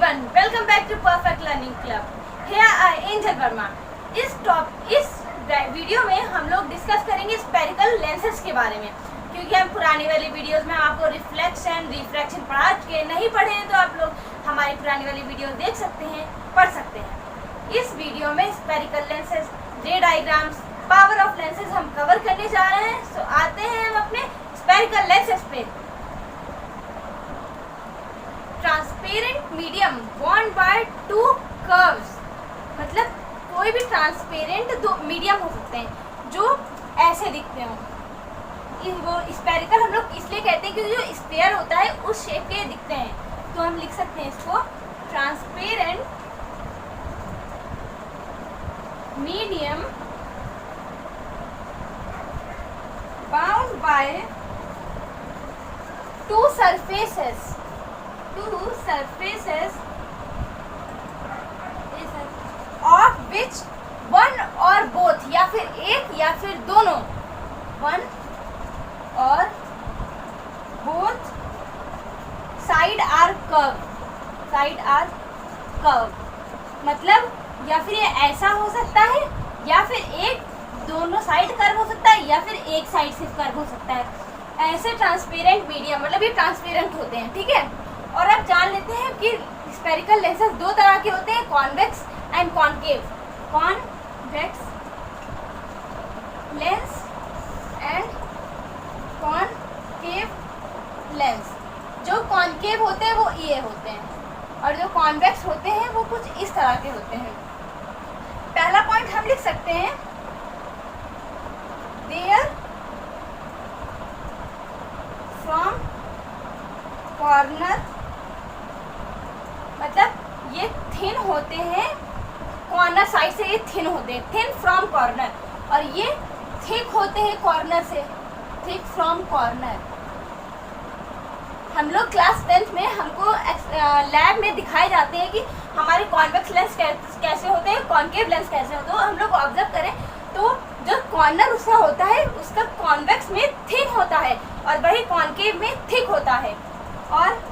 everyone, welcome back to Perfect Learning Club. Here I Angel Verma. इस video में हम लोग डिस्कस करेंगे स्पेरिकल लेंसेज के बारे में, क्योंकि हम पुरानी वाली वीडियोस में आपको रिफ्लेक्शन रिफ्रैक्शन पढ़ा के नहीं पढ़े हैं, तो आप लोग हमारी पुरानी वाली वीडियो देख सकते हैं, पढ़ सकते हैं। इस वीडियो में स्पेरिकल लेंसेज, रे डायग्राम्स, पावर ऑफ लेंसेज हम कवर करने जा रहे हैं। सो आते हैं हम अपने स्पेरिकल लेंसेज पे। Transparent medium bond by two curves, मतलब कोई भी ट्रांसपेरेंट दो मीडियम हो सकते हैं जो ऐसे दिखते हो। वो स्पेरिकल हम लोग इसलिए कहते हैं क्योंकि जो स्फीयर होता है उस शेप के दिखते हैं। तो हम लिख सकते हैं इसको transparent medium bound by two surfaces of which one और बोथ, या फिर एक या फिर दोनों, वन और बोथ साइड आर कर्व, मतलब या फिर ये ऐसा हो सकता है, या फिर एक दोनों साइड कर्व हो सकता है, या फिर एक साइड से कर्व हो सकता है। ऐसे ट्रांसपेरेंट मीडियम मतलब ये ट्रांसपेरेंट होते हैं, ठीक है। और अब जान लेते हैं कि स्पेरिकल लेंसेज दो तरह के होते हैं, convex and concave. Convex lens and concave lens. जो कॉनकेव होते हैं वो ये होते हैं, और जो कॉन्वेक्स होते हैं वो कुछ इस तरह के होते हैं। पहला पॉइंट हम लिख सकते हैं, देयर फ्रॉम कॉर्नर, मतलब ये थिन होते हैं कॉर्नर साइड से, ये थिन होते हैं, थिन फ्रॉम कॉर्नर, और ये थिक होते हैं कॉर्नर से, थिक फ्रॉम कॉर्नर। हम लोग क्लास 10th में हमको लैब में दिखाए जाते हैं कि हमारे कॉन्वेक्स लेंस कैसे होते हैं, कॉनकेव लेंस कैसे होते हैं। तो हम लोग ऑब्जर्व करें तो जो कॉर्नर उसका होता है उसका कॉन्वेक्स में थिन होता है, और वही कॉनकेव में थिक होता है। और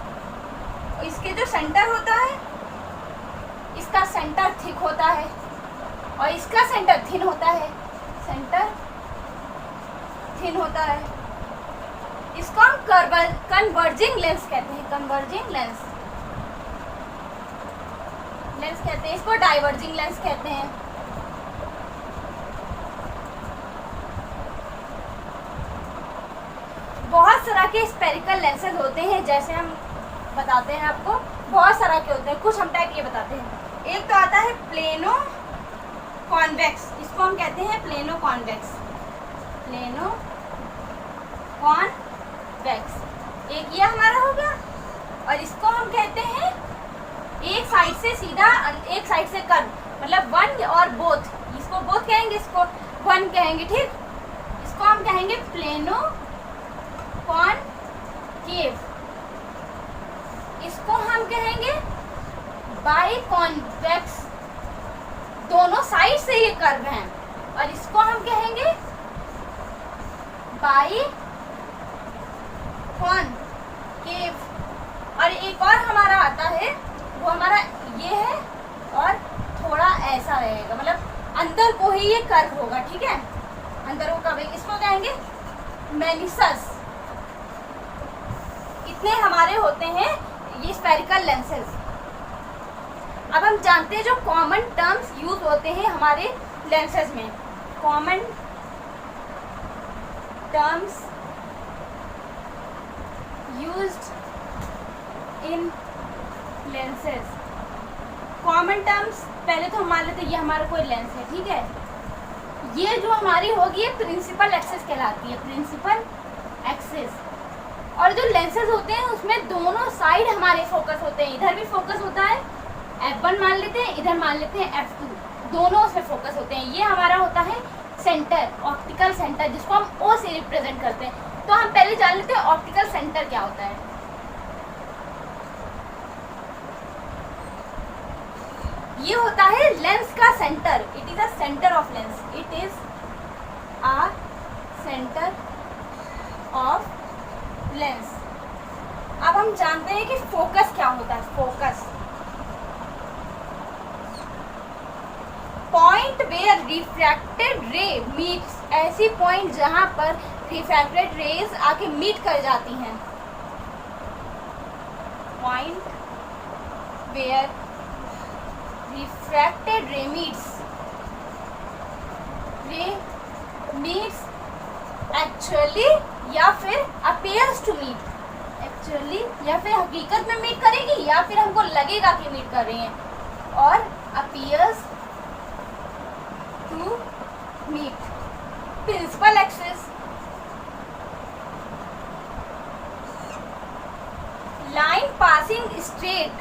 इसके जो सेंटर होता है, इसका सेंटर थिक होता है, और इसका सेंटर थिन होता है, सेंटर थिन होता है। इसको हम कन्वर्जिंग लेंस कहते हैं, कन्वर्जिंग लेंस कहते हैं, इसको डाइवर्जिंग लेंस कहते हैं। बहुत तरह के स्पेरिकल लेंसेज होते हैं, जैसे हम बताते हैं आपको, बहुत सारा के होते हैं। कुछ हम टाइप ये बताते हैं। एक तो आता है प्लेनो कॉन्वेक्स, इसको हम कहते हैं प्लेनो कॉन्वेक्स, प्लेनो कॉन्वेक्स। एक ये हमारा हो गया, और इसको हम कहते हैं एक साइड से सीधा, एक साइड से कर्व, मतलब वन और बोथ। इसको बोथ कहेंगे, इसको वन कहेंगे, ठीक। इसको हम कहेंगे प्लेनो कॉनकेव। इसको हम कहेंगे बाई कॉन्वेक्स, दोनों साइड से ये कर्व हैं, और इसको हम कहेंगे बाई कॉनकेव। और एक और हमारा आता है, वो हमारा ये है, और थोड़ा ऐसा रहेगा, मतलब अंदर को ही ये कर्व होगा, ठीक है, अंदर को कर्व। इसको कहेंगे मेनिसस। इतने हमारे होते हैं ये स्पेरिकल लेंसेज। अब हम जानते हैं जो कॉमन टर्म्स यूज होते हैं हमारे लेंसेज में। Common terms used in lenses. Common terms पहले तो हम मान लेते हैं ये हमारा कोई लेंस है, ठीक है। ये जो हमारी होगी ये प्रिंसिपल एक्सिस कहलाती है, प्रिंसिपल एक्सिस। और जो लेंसेज होते हैं उसमें दोनों साइड हमारे फोकस होते हैं, इधर भी फोकस होता है, F1 मान लेते हैं, इधर मान लेते हैं F2, दोनों उसमें फोकस होते हैं। ये हमारा होता है सेंटर, ऑप्टिकल सेंटर, जिसको हम O से रिप्रेजेंट करते हैं। तो हम पहले जान लेते हैं ऑप्टिकल सेंटर क्या होता है। ये होता है लेंस का centre, it is a centre of lens, it is a centre of lens. अब हम जानते हैं कि फोकस क्या होता है। फोकस रिफ्रैक्टेड रे मीट्स, ऐसी पॉइंट जहां पर रिफ्रैक्टेड रेज आके मीट कर जाती हैं, point where refracted ray meets actually या फिर अपीयर्स टू मीट, एक्चुअली या फिर हकीकत में मीट करेगी या फिर हमको लगेगा कि मीट कर रही हैं, और appears to meet principal axis, line passing straight,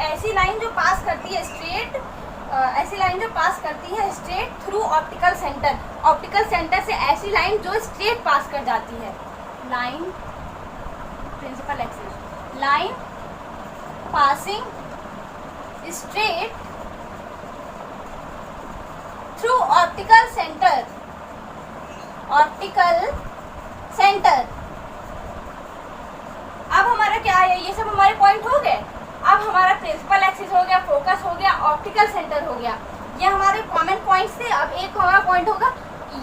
ऐसी लाइन जो पास करती है स्ट्रेट, ऐसी लाइन जो पास करती है straight through optical centre, optical centre से ऐसी लाइन जो स्ट्रेट पास कर जाती है, line principal axis, line passing straight through optical centre, optical centre. अब हमारा क्या है, ये सब हमारे पॉइंट हो गए। अब हमारा प्रिंसिपल एक्सिस हो गया, फोकस हो गया, ऑप्टिकल सेंटर हो गया, ये हमारे कॉमन पॉइंट्स थे। अब एक हमारा पॉइंट होगा,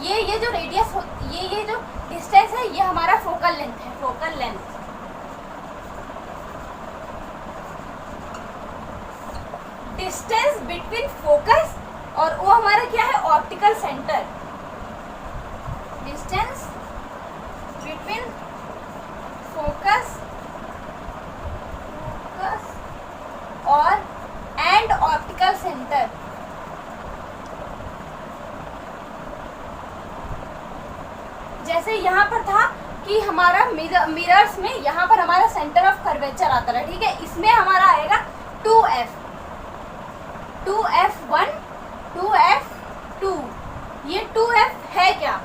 ये जो रेडियस, ये जो डिस्टेंस है, ये हमारा फोकल लेंथ है, focal length. Distance between focus और वो हमारा क्या है, optical centre, distance between focus और एंड ऑप्टिकल सेंटर। जैसे यहाँ पर था कि हमारा मिरर्स में यहाँ पर हमारा सेंटर ऑफ कर्वेचर आता है, ठीक है, इसमें हमारा आएगा 2f, 2f1, 2f2, ये 2f है क्या,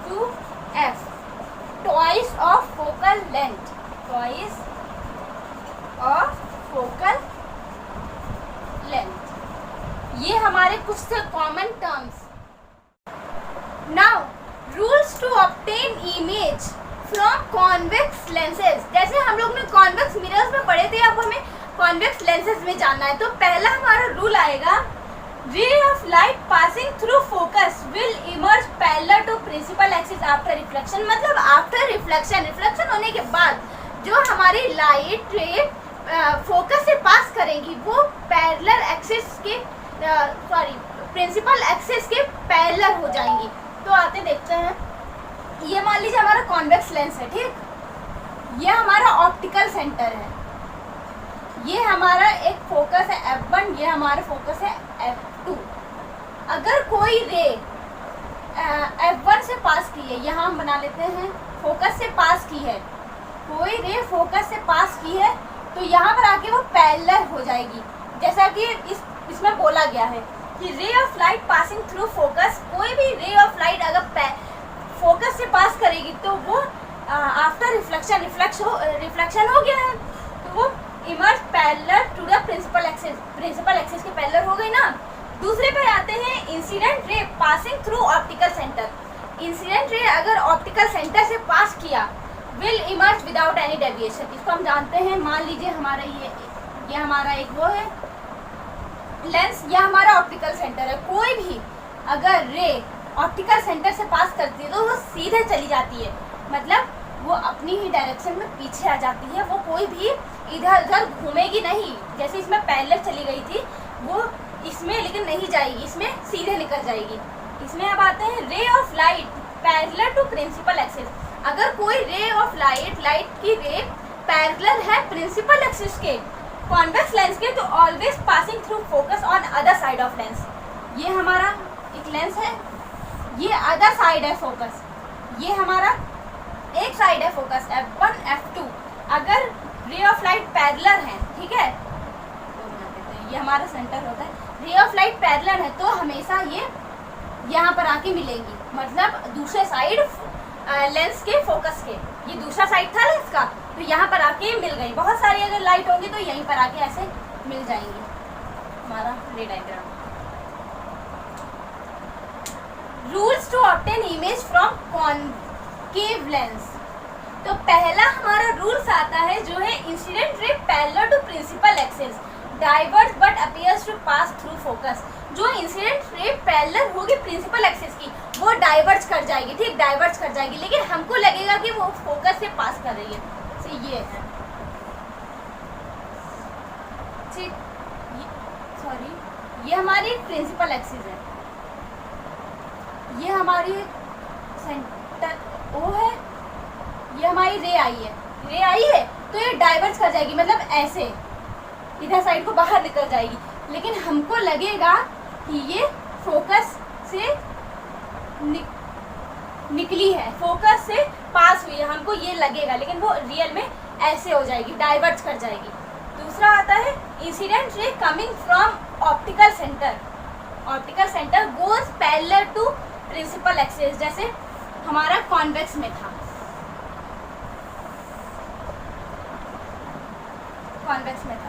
2f twice of focal length, twice of focal length. ये हमारे कुछ से common terms. Now rules to obtain image from convex lenses. जैसे हम लोग ने कॉन्वेक्स मिरर्स में पढ़े थे, अब हमें कॉन्वेक्स लेंसेज में जानना है। तो पहला हमारा रूल आएगा, ray of light passing through focus will emerge parallel to principal axis after reflection. मतलब आफ्टर रिफ्लेक्शन, रिफ्लेक्शन होने के बाद जो हमारी लाइट रे फोकस से पास करेंगी वो पैरेलल एक्सिस के प्रिंसिपल एक्सिस के पैरेलल हो जाएंगी। तो आते देखते हैं, ये मान लीजिए हमारा कॉन्वेक्स लेंस है, ठीक, ये हमारा ऑप्टिकल सेंटर है, ये हमारा एक फोकस है f1, ये हमारा फोकस है f2। अगर कोई रे f1 से पास की है, यहाँ हम बना लेते हैं फोकस से पास की है, कोई रे फोकस से पास की है तो यहाँ पर आके वो पैरेलल हो जाएगी। जैसा कि इसमें बोला गया है कि रे of light passing through focus, कोई भी रे ऑफ लाइट अगर फोकस से पास करेगी तो वो आफ्टर रिफ्लेक्शन हो गया है तो वो emerge parallel to the principal axis, principal axis के पैरेलल हो गई ना। दूसरे पे आते हैं incident ray passing through optical centre. Incident ray अगर ऑप्टिकल सेंटर से पास किया will emerge without any deviation. इसको हम जानते हैं, मान लीजिए हमारा ये हमारा एक वो है लेंस, यह हमारा ऑप्टिकल सेंटर है। कोई भी अगर रे ऑप्टिकल सेंटर से पास करती है तो वो सीधे चली जाती है, मतलब वो अपनी ही डायरेक्शन में पीछे आ जाती है, वो कोई भी इधर उधर घूमेगी नहीं। जैसे इसमें पैरेलल चली गई थी वो इसमें लेकिन नहीं जाएगी, इसमें सीधे निकल जाएगी। इसमें अब आते हैं ray of light parallel to principal axis. अगर कोई रे ऑफ लाइट की रे पैरेलल है प्रिंसिपल एक्सिस के कॉन्वेक्स लेंस के, तो always passing through focus on other side of lens. ये हमारा एक लेंस है, ये अदर साइड है फोकस, ये हमारा एक साइड है फोकस f1 f2। अगर रे ऑफ लाइट पैरेलल है, ठीक है, ये हमारा सेंटर होता है, रे ऑफ लाइट पैरेलल है तो हमेशा ये यहाँ पर आके मिलेंगी, मतलब दूसरे साइड लेंस के फोकस के, ये दूसरा साइड था लेंस का तो यहाँ पर आके मिल गई। बहुत सारी अगर लाइट होंगी तो यहीं पर आके ऐसे मिल जाएंगी। हमारा ray diagram. Rules to obtain image from concave lens. तो पहला हमारा रूल्स आता है जो है incident ray parallel to principal axis. Diverges but appears to pass through focus. जो इंसिडेंट रे पैरेलल होगी प्रिंसिपल एक्सिस की वो डाइवर्स कर जाएगी, ठीक, डाइवर्स कर जाएगी, लेकिन हमको लगेगा कि वो फोकस से पास कर रही है। तो ये है, ठीक, सॉरी, ये हमारी प्रिंसिपल एक्सिस है, ये हमारी सेंटर ओ है, ये हमारी रे आई है, रे आई है तो ये डाइवर्स कर जाएगी, मतलब ऐसे इधर साइड को बाहर निकल जाएगी, लेकिन हमको लगेगा कि ये फोकस से निकली है, फोकस से पास हुई है, हमको ये लगेगा, लेकिन वो रियल में ऐसे हो जाएगी, डाइवर्ट कर जाएगी। दूसरा आता है incident ray coming from optical centre. Optical centre goes parallel to principal axis, जैसे हमारा कॉन्वेक्स में था, कॉन्वेक्स में था।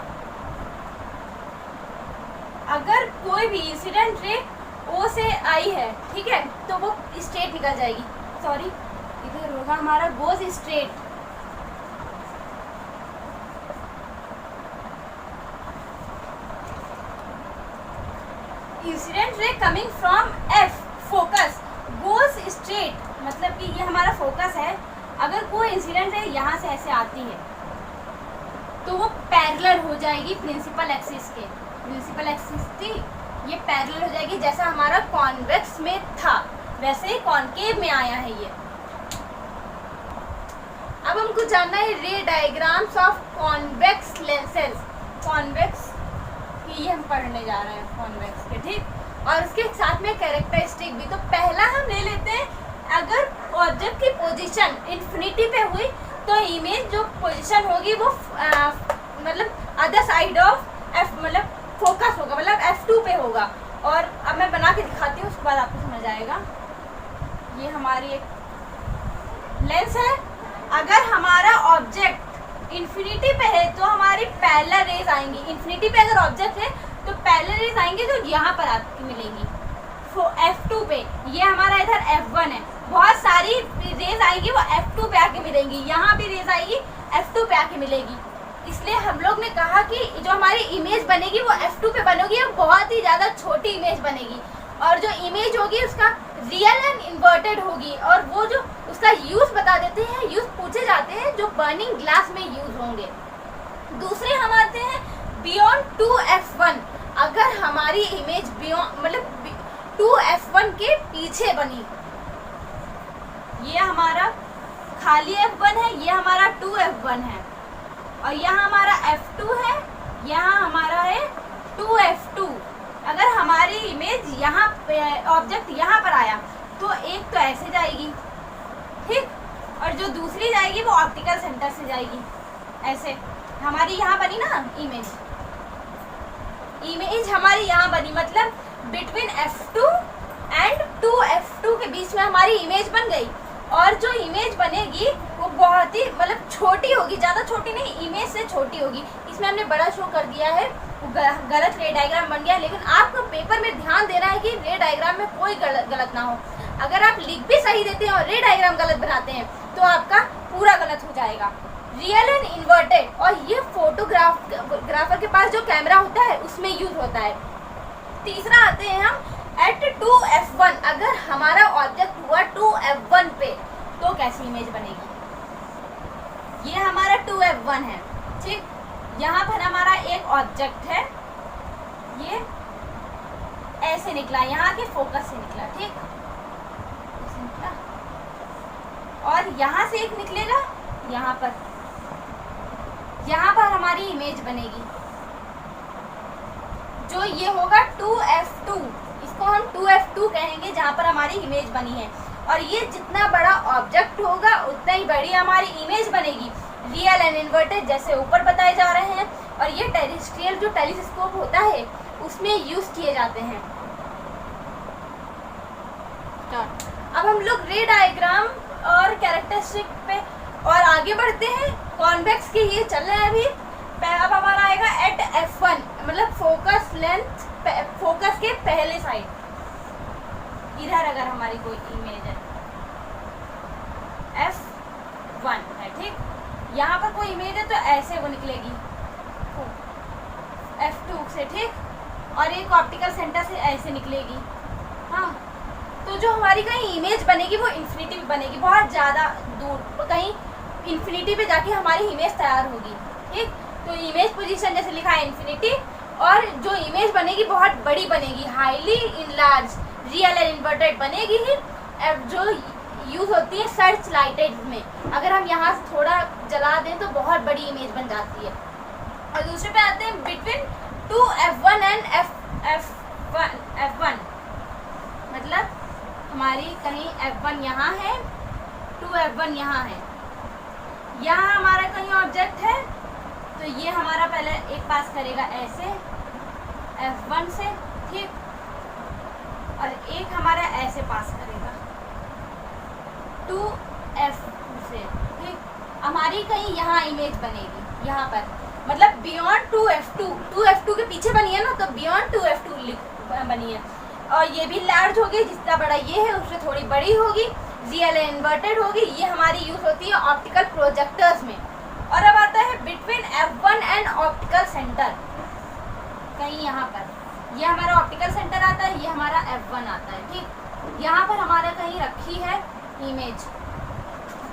अगर कोई भी इंसिडेंट रे ओ से आई है, ठीक है, तो वो स्ट्रेट निकल जाएगी, सॉरी इधर होगा हमारा goes straight, incident ray coming from F focus goes straight, मतलब कि ये हमारा फोकस है, अगर कोई इंसिडेंट रे यहाँ से ऐसे आती है तो वो पैरेलल हो जाएगी प्रिंसिपल एक्सिस के, प्रिंसिपल एक्सिस थी ये पैरेलल हो जाएगी, जैसा हमारा कॉन्वेक्स में था वैसे ही कॉनकेव में आया है ये। अब हमको जानना है रे diagrams of convex lenses, convex की ये हम पढ़ने जा रहे हैं, कॉन्वेक्स के, ठीक, और उसके साथ में कैरेक्टरिस्टिक भी। तो पहला हम ले लेते हैं, अगर ऑब्जेक्ट की पोजीशन इन्फिनिटी पे हुई तो इमेज जो पोजीशन होगी वो मतलब अदर साइड ऑफ एफ, मतलब फोकस होगा, मतलब F2 पे होगा। और अब मैं बना के दिखाती हूँ, उसके बाद आपको समझ आएगा। ये हमारी एक लेंस है, अगर हमारा ऑब्जेक्ट इन्फिनिटी पे है तो हमारी पैरेलल रेज आएंगी, इन्फिनिटी पे अगर ऑब्जेक्ट है तो पैरेलल रेज आएंगी जो यहाँ पर आके मिलेंगी F2 पे, ये हमारा इधर F1 है, बहुत सारी रेज आएगी वो F2 पे आके मिलेंगी, यहाँ भी रेज आएगी F2 पे आके मिलेगी। इसलिए हम लोग ने कहा कि जो हमारी इमेज बनेगी वो F2 पे बनेगी और बहुत ही ज़्यादा छोटी इमेज बनेगी, और जो इमेज होगी उसका रियल एंड इन्वर्टेड होगी, और वो जो उसका यूज़ बता देते हैं, यूज़ पूछे जाते हैं जो बर्निंग ग्लास में यूज़ होंगे। दूसरे हम आते हैं बियॉन्ड 2F1, अगर हमारी इमेज बियॉन्ड मतलब 2F1 के पीछे बनी, ये हमारा खाली F1 है, ये हमारा 2F1 है, और यहाँ हमारा F2 है, यहाँ हमारा है 2F2। अगर हमारी इमेज यहाँ पे ऑब्जेक्ट यहाँ पर आया तो एक तो ऐसे जाएगी, ठीक, और जो दूसरी जाएगी वो ऑप्टिकल सेंटर से जाएगी, ऐसे हमारी यहाँ बनी ना इमेज, इमेज हमारी यहाँ बनी, मतलब बिटवीन F2 एंड 2F2 के बीच में हमारी इमेज बन गई, और जो इमेज बनेगी वो बहुत ही मतलब छोटी होगी, ज़्यादा छोटी नहीं, इमेज से छोटी होगी। इसमें हमने बड़ा शो कर दिया है, वो गलत रे डायग्राम बन गया, लेकिन आपको पेपर में ध्यान देना है कि रे डायग्राम में कोई गलत ना हो। अगर आप लिख भी सही देते हैं और रे डायग्राम गलत बनाते हैं तो आपका पूरा गलत हो जाएगा। रियल एंड इन्वर्टेड, और ये फोटोग्राफर के पास जो कैमरा होता है उसमें यूज होता है। तीसरा आते हैं हम एट 2F1, अगर हमारा ऑब्जेक्ट हुआ 2F1 पे तो कैसी इमेज बनेगी। ये हमारा 2F1 है, ठीक, यहाँ पर हमारा एक ऑब्जेक्ट है, ये ऐसे निकला, यहाँ के फोकस से निकला, ठीक, ऐसे निकला, और यहाँ से एक निकलेगा, यहाँ पर हमारी इमेज बनेगी, जो ये होगा 2F2, इसको हम 2F2 कहेंगे, जहाँ पर हमारी इमेज बनी है। और ये जितना बड़ा ऑब्जेक्ट होगा उतना ही बड़ी हमारी इमेज बनेगी, रियल एंड इन्वर्टेड जैसे ऊपर बताए जा रहे हैं। और ये टेरेस्ट्रियल जो टेलीस्कोप होता है उसमें यूज किए जाते हैं। अब हम लोग रे डायग्राम और कैरेक्टरिस्टिक पे और आगे बढ़ते हैं। कॉन्वेक्स के ये चल रहे हैं अभी। अब हमारा आएगा एट F1, मतलब फोकस लेंथ, फोकस के पहले साइड, इधर अगर हमारी कोई इमेज है F1 है, ठीक, यहाँ पर कोई इमेज है तो ऐसे वो निकलेगी, F2 ऐसे, ठीक, और एक ऑप्टिकल सेंटर से ऐसे निकलेगी। हाँ, तो जो हमारी कहीं इमेज बनेगी वो इन्फिनिटी पे बनेगी, बहुत ज़्यादा दूर, कहीं इन्फिनिटी पे जाके हमारी इमेज तैयार होगी, ठीक। तो इमेज पोजीशन जैसे लिखा है इन्फिनिटी, और जो इमेज बनेगी बहुत बड़ी बनेगी, highly enlarge real and inverted बनेगी ही, जो यूज़ होती है सर्च लाइटेड में। अगर हम यहाँ से थोड़ा जला दें तो बहुत बड़ी इमेज बन जाती है। और दूसरे पे आते हैं बिटवीन 2f1 एंड f1, मतलब हमारी कहीं f1 यहाँ है, 2f1 यहाँ है, यहाँ हमारा कहीं ऑब्जेक्ट है, तो ये हमारा पहले एक पास करेगा ऐसे f1 से, ठीक, और एक हमारा ऐसे पास करेगा 2f2 से, ठीक। हमारी कहीं यहाँ इमेज बनेगी, यहाँ पर, मतलब बियॉन्ड 2f2 के पीछे बनी है ना, तो बियॉन्ड 2f2 बनी है। और ये भी लार्ज होगी, जितना बड़ा ये है उससे थोड़ी बड़ी होगी, रियल इन्वर्टेड होगी। ये हमारी यूज़ होती है ऑप्टिकल प्रोजेक्टर्स में। और अब आता है between f1 and optical centre, कहीं यहाँ पर, ये हमारा ऑप्टिकल सेंटर आता है, ये हमारा f1 आता है, ठीक। यहाँ पर हमारा कहीं रखी है इमेज,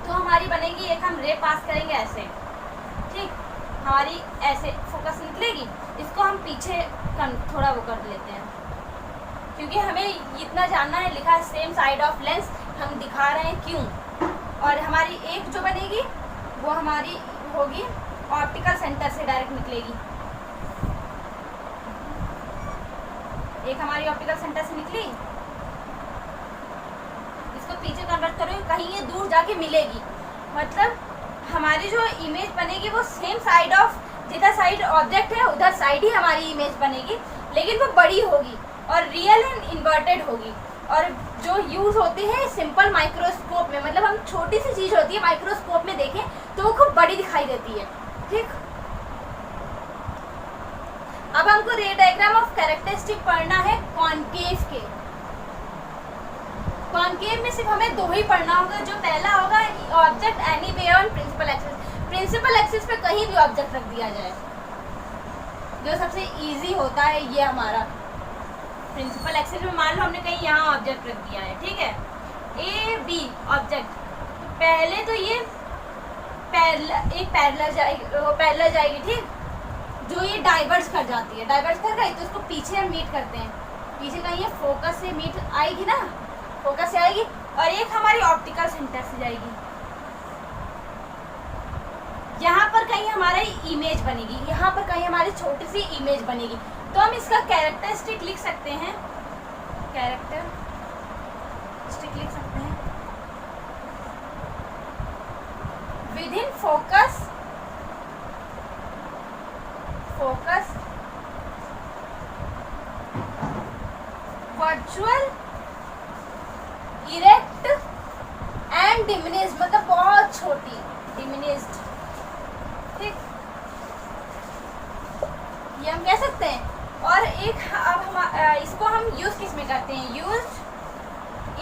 तो हमारी बनेगी, एक हम रे पास करेंगे ऐसे, ठीक, हमारी ऐसे फोकस निकलेगी। इसको हम पीछे थोड़ा वो कर लेते हैं, क्योंकि हमें इतना जानना है, लिखा है सेम साइड ऑफ लेंस, हम दिखा रहे हैं क्यों। और हमारी एक जो बनेगी वो हमारी होगी ऑप्टिकल सेंटर से डायरेक्ट निकलेगी, एक हमारी ऑप्टिकल सेंटर से निकली, इसको पीछे कन्वर्ट करो, कहीं ये दूर जाके मिलेगी, मतलब हमारी जो इमेज बनेगी वो सेम साइड ऑफ, जिधर साइड ऑब्जेक्ट है उधर साइड ही हमारी इमेज बनेगी, लेकिन वो बड़ी होगी और रियल एंड इन्वर्टेड होगी। और जो यूज़ होती है सिंपल माइक्रोस्कोप में, मतलब हम छोटी सी चीज़ होती है माइक्रोस्कोप में देखें तो वो खूब बड़ी दिखाई देती है, ठीक। अब हमको रे डायग्राम ऑफ कैरेक्टरिस्टिक पढ़ना है कॉनकेव के। कॉनकेव में सिर्फ हमें दो ही पढ़ना होगा, जो पहला होगा object anywhere on principal axis. Principal axis पे कहीं भी ऑब्जेक्ट रख दिया जाए, जो सबसे इजी होता है ये हमारा प्रिंसिपल एक्सिस में। मान लो हमने कहीं यहाँ ऑब्जेक्ट रख दिया है, ठीक है, ए बी ऑब्जेक्ट, पहले तो ये पैरेलल जाएगी, ठीक, जो ये डाइवर्ज कर जाती है, डाइवर्ज कर गई तो इसको पीछे हम मीट करते हैं, पीछे कहीं ये फोकस से मीट आएगी ना, फोकस से आएगी, और एक हमारी ऑप्टिकल सेंटर से जाएगी, यहाँ पर कहीं हमारा इमेज बनेगी, यहाँ पर कहीं हमारी छोटी सी इमेज बनेगी। तो हम इसका कैरेक्टरिस्टिक लिख सकते हैं, कैरेक्टरिस्टिक लिख सकते हैं, with in focus virtual erect and diminished, मतलब बहुत छोटी, डिमिनिश्ड, ठीक, ये हम कह सकते हैं। और एक अब हम इसको हम यूज किस में करते हैं, use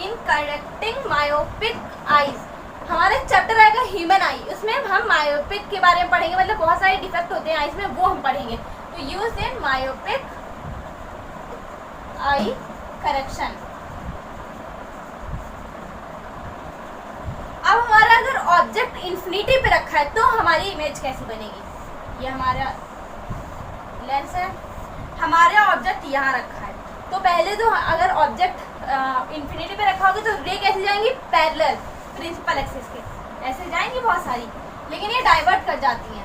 in correcting myopic eyes. हमारा चैप्टर आएगा ह्यूमन आई, उसमें हम मायोपिक के बारे में पढ़ेंगे, मतलब बहुत सारे डिफेक्ट होते हैं आईज में, वो हम पढ़ेंगे। तो use in myopic eye correction. अब हमारा अगर ऑब्जेक्ट इन्फिनिटी पे रखा है तो हमारी इमेज कैसी बनेगी, ये हमारा लेंस है, हमारा ऑब्जेक्ट यहाँ रखा है, तो पहले तो अगर ऑब्जेक्ट इन्फिनिटी पे रखा होगा तो रे कैसे जाएंगी, पैरेलल प्रिंसिपल एक्सिस के, ऐसे जाएंगी बहुत सारी, लेकिन ये डाइवर्ट कर जाती हैं,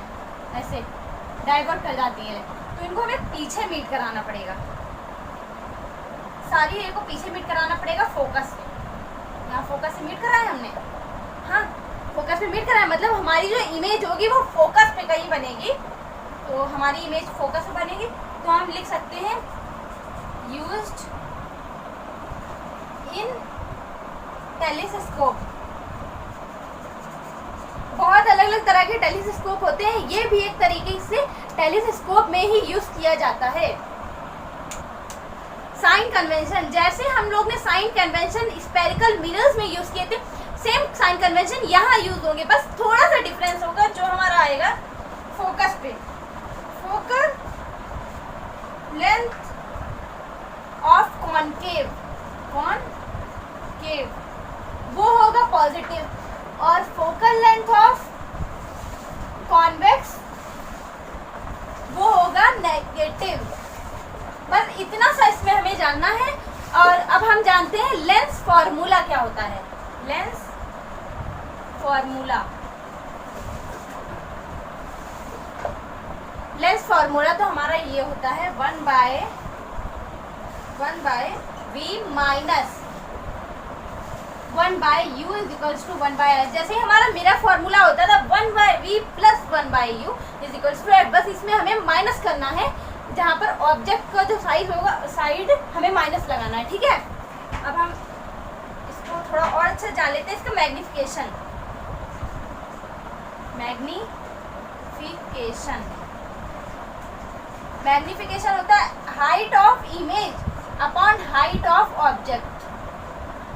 ऐसे डाइवर्ट कर जाती हैं, तो इनको हमें पीछे मीट कराना पड़ेगा, सारी रे को पीछे मीट कराना पड़ेगा फोकस से। यहाँ फोकस से मीट कराया हमने, हाँ फोकस पे मीट कराया, मतलब हमारी जो इमेज होगी वो फोकस पे कहीं बनेगी, तो हमारी इमेज फोकस पे बनेगी। तो हम लिख सकते हैं यूज्ड इन टेलीस्कोप। बहुत अलग अलग तरह के टेलीस्कोप होते हैं, ये भी एक तरीके से टेलीस्कोप में ही यूज किया जाता है। साइन कन्वेंशन, जैसे हम लोग ने साइन कन्वेंशन स्पेरिकल मिरर्स में यूज किए थे, सेम साइन कन्वेंशन यहाँ यूज होंगे, बस थोड़ा सा डिफरेंस होगा, जो हमारा आएगा फोकस पे, फोकस लेंथ ऑफ कॉनकेव वो होगा पॉजिटिव और फोकल लेंथ ऑफ कॉन्वेक्स वो होगा नेगेटिव। बस इतना सा इसमें हमें जानना है। और अब हम जानते हैं लेंस फॉर्मूला क्या होता है। लेंस फॉर्मूला तो हमारा ये होता है 1 by v minus 1 by u is equals to 1 by i। जैसे हमारा मेरा फॉर्मूला होता था 1 by v plus 1 by u is equals to एट। बस इसमें हमें माइनस करना है, जहाँ पर ऑब्जेक्ट का जो साइज होगा साइड हमें माइनस लगाना है। ठीक है, अब हम इसको थोड़ा और अच्छा जान लेते हैं। इसका मैग्निफिकेशन होता है height of image upon height of object.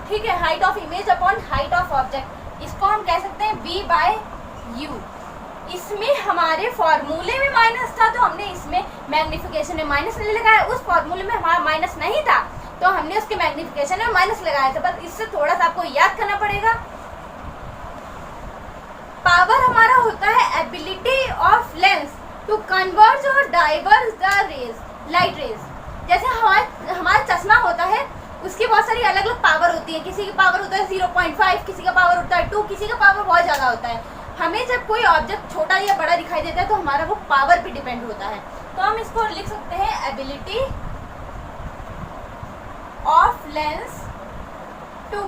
ठीक है, height of image upon height of object, इसको हम कह सकते हैं v बाय u। इसमें हमारे फॉर्मूले में माइनस था तो हमने इसमें मैग्निफिकेशन में माइनस नहीं लगाया। उस फॉर्मूले में हमारा माइनस नहीं था तो हमने उसके मैग्निफिकेशन में माइनस लगाया था। बस इससे थोड़ा सा आपको याद करना पड़ेगा। पावर हमारा होता है ability of lens to converge और diverge the rays, light rays. जैसे हमारा चश्मा होता है, उसकी बहुत सारी अलग अलग पावर होती है। किसी की पावर होता है 0.5, किसी का पावर होता है 2, किसी का पावर बहुत ज़्यादा होता है। हमें जब कोई ऑब्जेक्ट छोटा या बड़ा दिखाई देता है तो हमारा वो पावर पे डिपेंड होता है। तो हम इसको लिख सकते हैं ability of lens to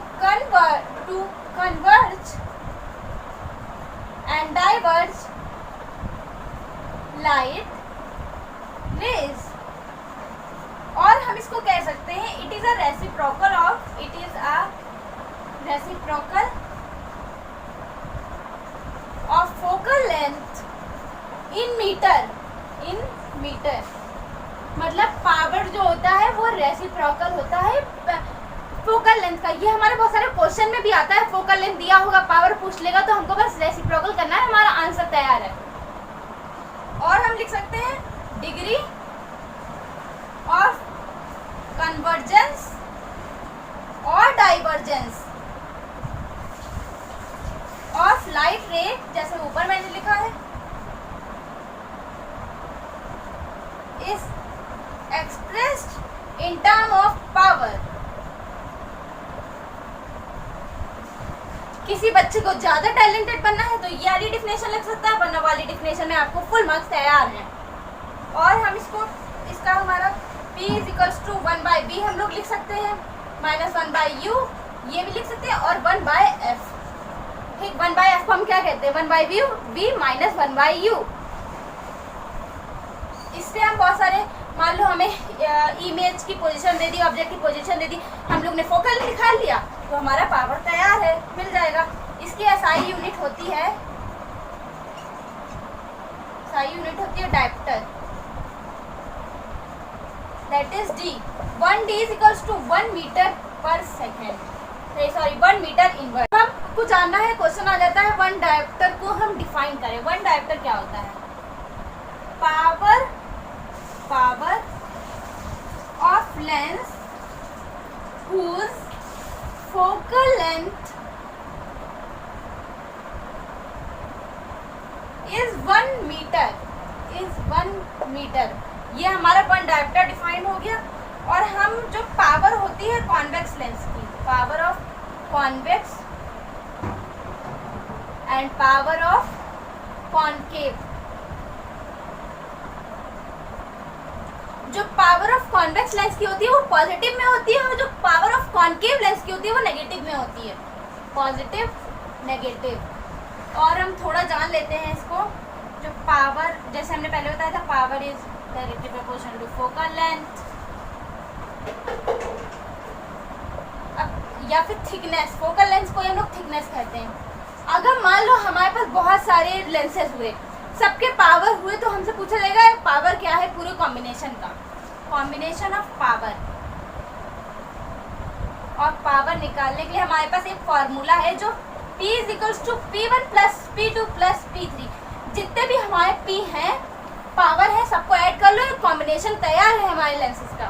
converge and diverge light rays. और हम इसको कह सकते हैं it is a reciprocal of focal length in metre. मतलब पावर जो होता है वो रेसिप्रोकल होता है फोकल लेंथ का। ये हमारे बहुत सारे क्वेश्चन में भी आता है। फोकल लेंथ दिया होगा, पावर पूछ लेगा तो हमको बस रेसिप्रोकल करना है, हमारा आंसर तैयार है। और हम लिख सकते हैं डिग्री ऑफ कन्वर्जेंस और डाइवर्जेंस ऑफ लाइट रे, जैसे ऊपर मैंने लिखा है, is expressed in term of power. किसी बच्चे को ज्यादा टैलेंटेड बनना है तो ये वाली डिफिनेशन लग सकता है, वरना वाली डिफिनेशन में आपको फुल मार्क्स तैयार हैं। और हम इसका हमारा p is equals to 1 by b हम लोग लिख सकते हैं, माइनस 1 बाय u ये भी लिख सकते हैं, और 1 बाय f। ठीक, 1 बाय f को हम क्या कहते हैं, 1 by v minus 1 by u। इससे हम बहुत सारे, मान लो हमें इमेज की पोजीशन दे दी, ऑब्जेक्ट की पोजीशन दे दी, हम लोग ने फोकल निकाल लिया तो हमारा पावर तैयार है, मिल जाएगा। इसकी SI यूनिट होती है dioptre, that is d। 1 d is equals to 1 metre per second, sorry 1 metre inverse. हमको जानना है, क्वेश्चन आ जाता है 1 डायप्टर को हम डिफाइन करें। 1 डायप्टर क्या होता है, power of lens whose focal length is 1 metre. ये हमारा 1 डायप्टर डिफाइन हो गया। और हम जो पावर होती है कॉन्वेक्स लेंस की, power of convex and power of concave. जो पावर ऑफ कॉन्वेक्स लेंस की होती है वो पॉजिटिव में होती है, और जो पावर ऑफ कॉनकेव लेंस की होती है वो नेगेटिव में होती है, पॉजिटिव नेगेटिव। और हम थोड़ा जान लेते हैं इसको। जो पावर, जैसे हमने पहले बताया था, power is directly proportional to focal length. अब या फिर थिकनेस, फोकल लेंस को हम लोग थिकनेस कहते हैं। अगर मान लो हमारे पास बहुत सारे लेंसेज हुए, सबके पावर हुए, तो हमसे पूछा जाएगा पावर क्या है पूरे कॉम्बिनेशन का, कॉम्बिनेशन ऑफ पावर। और पावर निकालने के लिए हमारे पास एक फॉर्मूला है जो P is equals to P1 plus P2 plus P3। जितने भी हमारे P हैं पावर है, सबको ऐड कर लो, कॉम्बिनेशन तैयार है हमारे लेंसेज का।